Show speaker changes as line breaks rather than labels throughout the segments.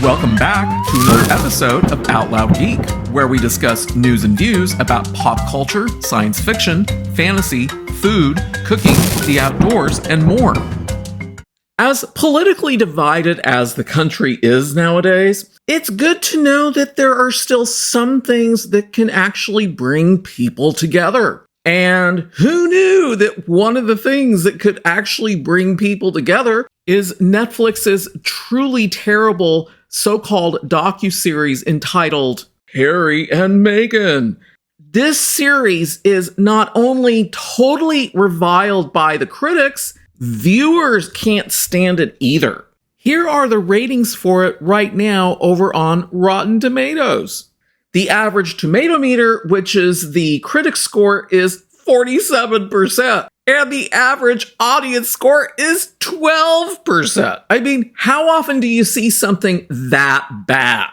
Welcome back to another episode of Out Loud Geek, where we discuss news and views about pop culture, science fiction, fantasy, food, cooking, the outdoors, and more. As politically divided as the country is nowadays, it's good to know that there are still some things that can actually bring people together. And who knew that one of the things that could actually bring people together is Netflix's truly terrible so-called docuseries entitled Harry and Meghan. This series is not only totally reviled by the critics, viewers can't stand it either. Here are the ratings for it right now over on Rotten Tomatoes. The average tomato meter, which is the critic score, is 47%. And the average audience score is 12%. I mean, how often do you see something that bad?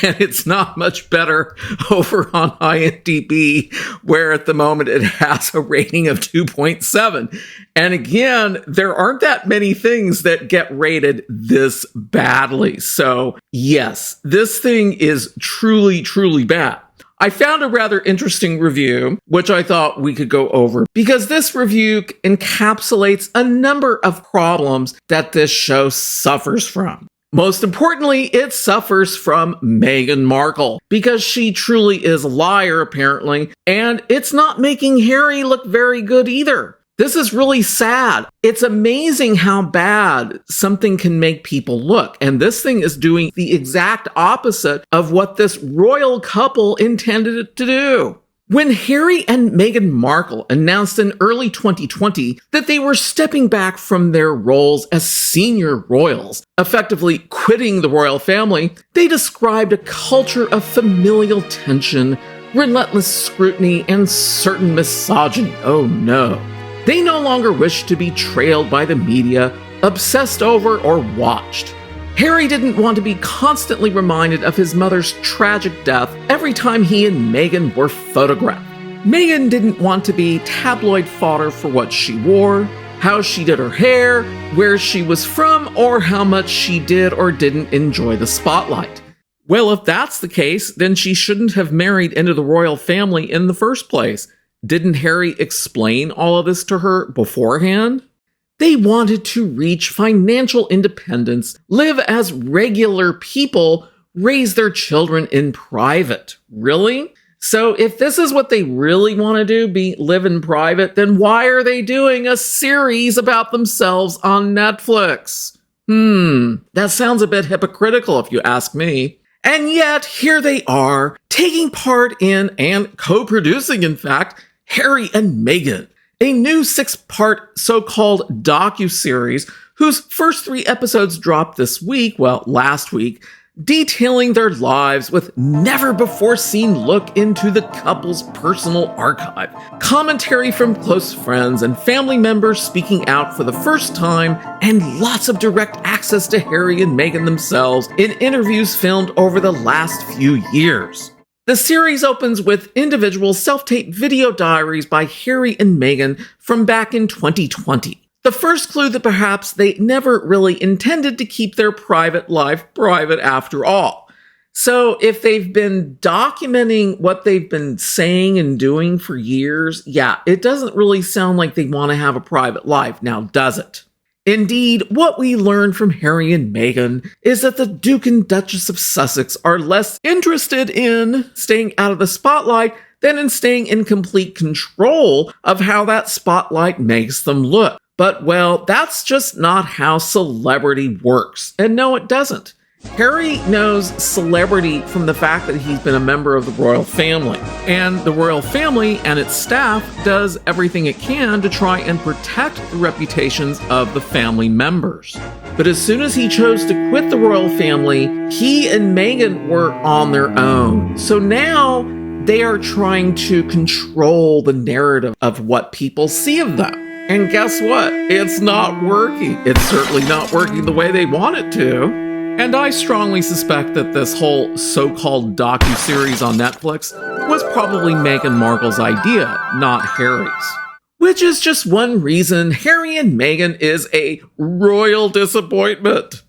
And it's not much better over on IMDb, where at the moment it has a rating of 2.7. And again, there aren't that many things that get rated this badly. So yes, this thing is truly, truly bad. I found a rather interesting review, which I thought we could go over, because this review encapsulates a number of problems that this show suffers from. Most importantly, it suffers from Meghan Markle, because she truly is a liar, apparently, and it's not making Harry look very good either. This is really sad. It's amazing how bad something can make people look. And this thing is doing the exact opposite of what this royal couple intended it to do. When Harry and Meghan Markle announced in early 2020 that they were stepping back from their roles as senior royals, effectively quitting the royal family, they described a culture of familial tension, relentless scrutiny, and certain misogyny. Oh no. They no longer wished to be trailed by the media, obsessed over, or watched. Harry didn't want to be constantly reminded of his mother's tragic death every time he and Meghan were photographed. Meghan didn't want to be tabloid fodder for what she wore, how she did her hair, where she was from, or how much she did or didn't enjoy the spotlight. Well, if that's the case, then she shouldn't have married into the royal family in the first place. Didn't Harry explain all of this to her beforehand? They wanted to reach financial independence, live as regular people, raise their children in private. Really? So if this is what they really want to do, live in private, then why are they doing a series about themselves on Netflix? That sounds a bit hypocritical if you ask me. And yet, here they are, taking part in, and co-producing in fact, Harry and Meghan, a new 6-part so-called docuseries whose first 3 episodes dropped this week, last week, detailing their lives with never-before-seen look into the couple's personal archive, commentary from close friends and family members speaking out for the first time, and lots of direct access to Harry and Meghan themselves in interviews filmed over the last few years. The series opens with individual self-taped video diaries by Harry and Meghan from back in 2020. The first clue that perhaps they never really intended to keep their private life private after all. So if they've been documenting what they've been saying and doing for years, it doesn't really sound like they want to have a private life, now does it? Indeed, what we learned from Harry and Meghan is that the Duke and Duchess of Sussex are less interested in staying out of the spotlight than in staying in complete control of how that spotlight makes them look. But, that's just not how celebrity works. And no, it doesn't. Harry knows celebrity from the fact that he's been a member of the royal family. And the royal family and its staff does everything it can to try and protect the reputations of the family members. But as soon as he chose to quit the royal family, he and Meghan were on their own. So now they are trying to control the narrative of what people see of them. And guess what? It's not working. It's certainly not working the way they want it to. And I strongly suspect that this whole so-called docuseries on Netflix was probably Meghan Markle's idea, not Harry's. which is just one reason Harry and Meghan is a royal disappointment.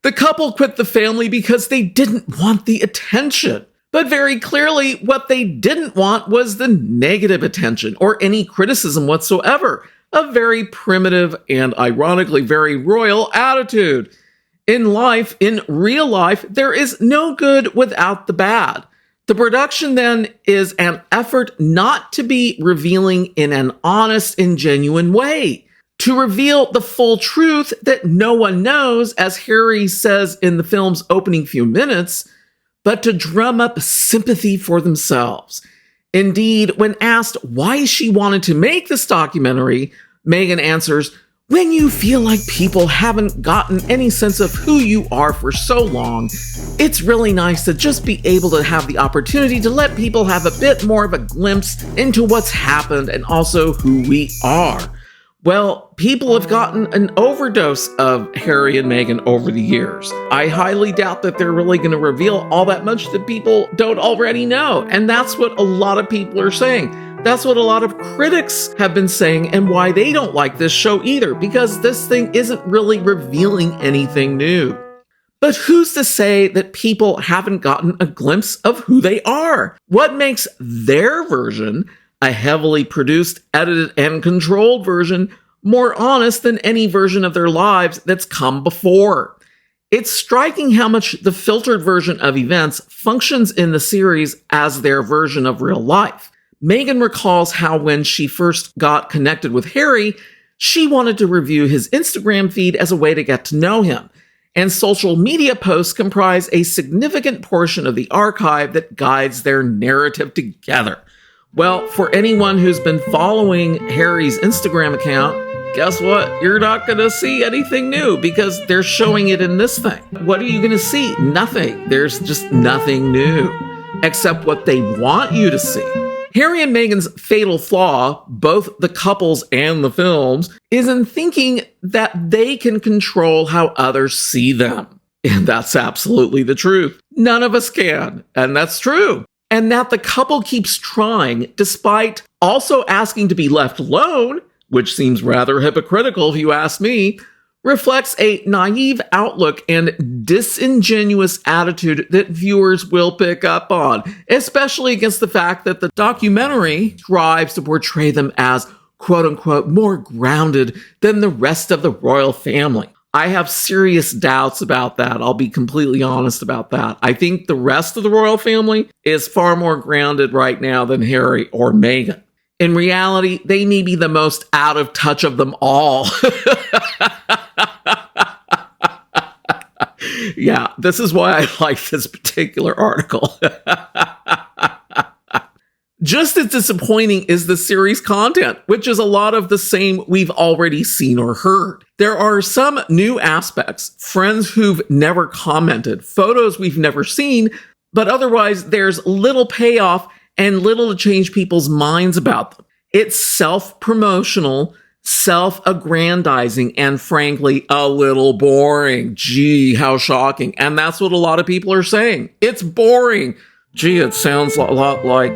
The couple quit the family because they didn't want the attention. But very clearly, what they didn't want was the negative attention or any criticism whatsoever. A very primitive and ironically very royal attitude. In life, in real life, there is no good without the bad. The production then is an effort not to be revealing in an honest and genuine way. To reveal the full truth that no one knows, as Harry says in the film's opening few minutes, but to drum up sympathy for themselves. Indeed, when asked why she wanted to make this documentary, Meghan answers, "When you feel like people haven't gotten any sense of who you are for so long, it's really nice to just be able to have the opportunity to let people have a bit more of a glimpse into what's happened and also who we are." Well, people have gotten an overdose of Harry and Meghan over the years. I highly doubt that they're really going to reveal all that much that people don't already know. And that's what a lot of people are saying. That's what a lot of critics have been saying and why they don't like this show either, because this thing isn't really revealing anything new. But who's to say that people haven't gotten a glimpse of who they are? What makes their version, a heavily produced, edited, and controlled version, more honest than any version of their lives that's come before? It's striking how much the filtered version of events functions in the series as their version of real life. Meghan recalls how when she first got connected with Harry, she wanted to review his Instagram feed as a way to get to know him. And social media posts comprise a significant portion of the archive that guides their narrative together. Well, for anyone who's been following Harry's Instagram account, guess what? You're not going to see anything new because they're showing it in this thing. What are you going to see? Nothing. There's just nothing new except what they want you to see. Harry and Meghan's fatal flaw, both the couples and the films, is in thinking that they can control how others see them. And that's absolutely the truth. None of us can. And that's true. And that the couple keeps trying, despite also asking to be left alone, which seems rather hypocritical if you ask me, reflects a naive outlook and disingenuous attitude that viewers will pick up on, especially against the fact that the documentary strives to portray them as, quote-unquote, more grounded than the rest of the royal family. I have serious doubts about that. I'll be completely honest about that. I think the rest of the royal family is far more grounded right now than Harry or Meghan. In reality, they may be the most out of touch of them all. Yeah, this is why I like this particular article. Just as disappointing is the series content, which is a lot of the same we've already seen or heard. There are some new aspects, friends who've never commented, photos we've never seen, but otherwise there's little payoff and little to change people's minds about them. It's self-promotional, self-aggrandizing, and frankly, a little boring. Gee, how shocking. And that's what a lot of people are saying. It's boring. Gee, it sounds a lot like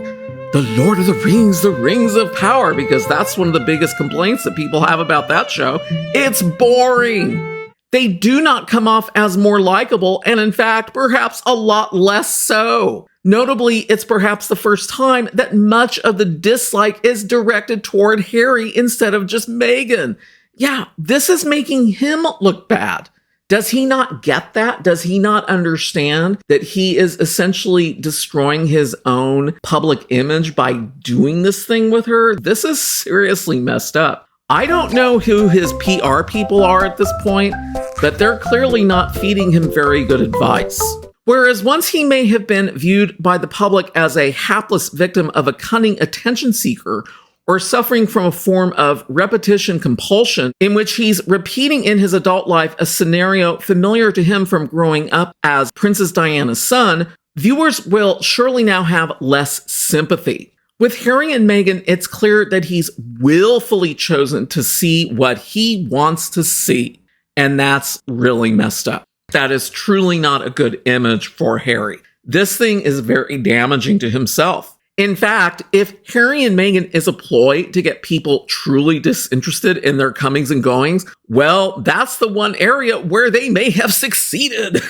The Lord of the Rings of Power, because that's one of the biggest complaints that people have about that show. It's boring. They do not come off as more likable, and in fact, perhaps a lot less so. Notably, it's perhaps the first time that much of the dislike is directed toward Harry instead of just Meghan. Yeah, this is making him look bad. Does he not get that? Does he not understand that he is essentially destroying his own public image by doing this thing with her? This is seriously messed up. I don't know who his PR people are at this point, but they're clearly not feeding him very good advice. Whereas once he may have been viewed by the public as a hapless victim of a cunning attention seeker or suffering from a form of repetition compulsion in which he's repeating in his adult life a scenario familiar to him from growing up as Princess Diana's son, viewers will surely now have less sympathy. With Harry and Meghan, it's clear that he's willfully chosen to see what he wants to see. And that's really messed up. That is truly not a good image for Harry. This thing is very damaging to himself. In fact, if Harry and Meghan is a ploy to get people truly disinterested in their comings and goings, well, that's the one area where they may have succeeded.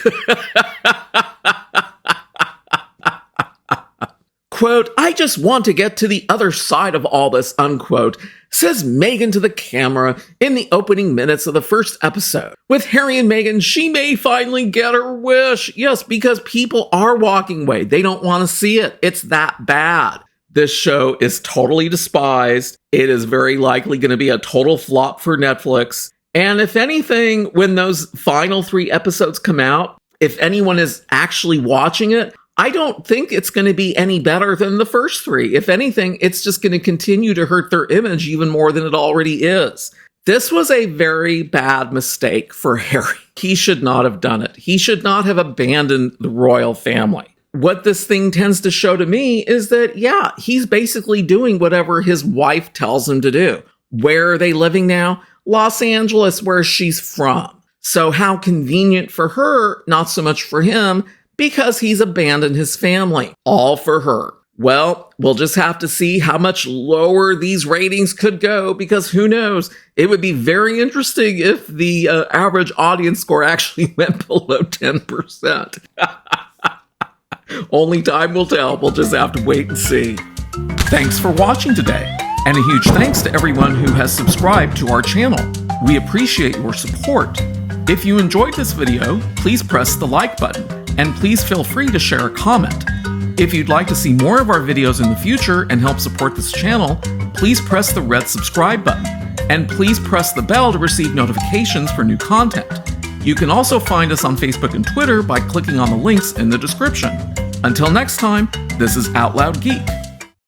Quote, "I just want to get to the other side of all this," unquote, says Meghan to the camera in the opening minutes of the first episode. With Harry and Meghan, she may finally get her wish. Yes, because people are walking away. They don't want to see it. It's that bad. This show is totally despised. It is very likely going to be a total flop for Netflix. And if anything, when those final 3 episodes come out, if anyone is actually watching it, I don't think it's going to be any better than the first 3. If anything, it's just going to continue to hurt their image even more than it already is. This was a very bad mistake for Harry. He should not have done it. He should not have abandoned the royal family. What this thing tends to show to me is that, yeah, he's basically doing whatever his wife tells him to do. Where are they living now? Los Angeles, where she's from. So how convenient for her, not so much for him, because he's abandoned his family. All for her. Well, we'll just have to see how much lower these ratings could go, because who knows? It would be very interesting if the average audience score actually went below 10%. Only time will tell. We'll just have to wait and see. Thanks for watching today, and a huge thanks to everyone who has subscribed to our channel. We appreciate your support. If you enjoyed this video, please press the like button, and please feel free to share a comment. If you'd like to see more of our videos in the future and help support this channel, please press the red subscribe button, and please press the bell to receive notifications for new content. You can also find us on Facebook and Twitter by clicking on the links in the description. Until next time, this is Out Loud Geek.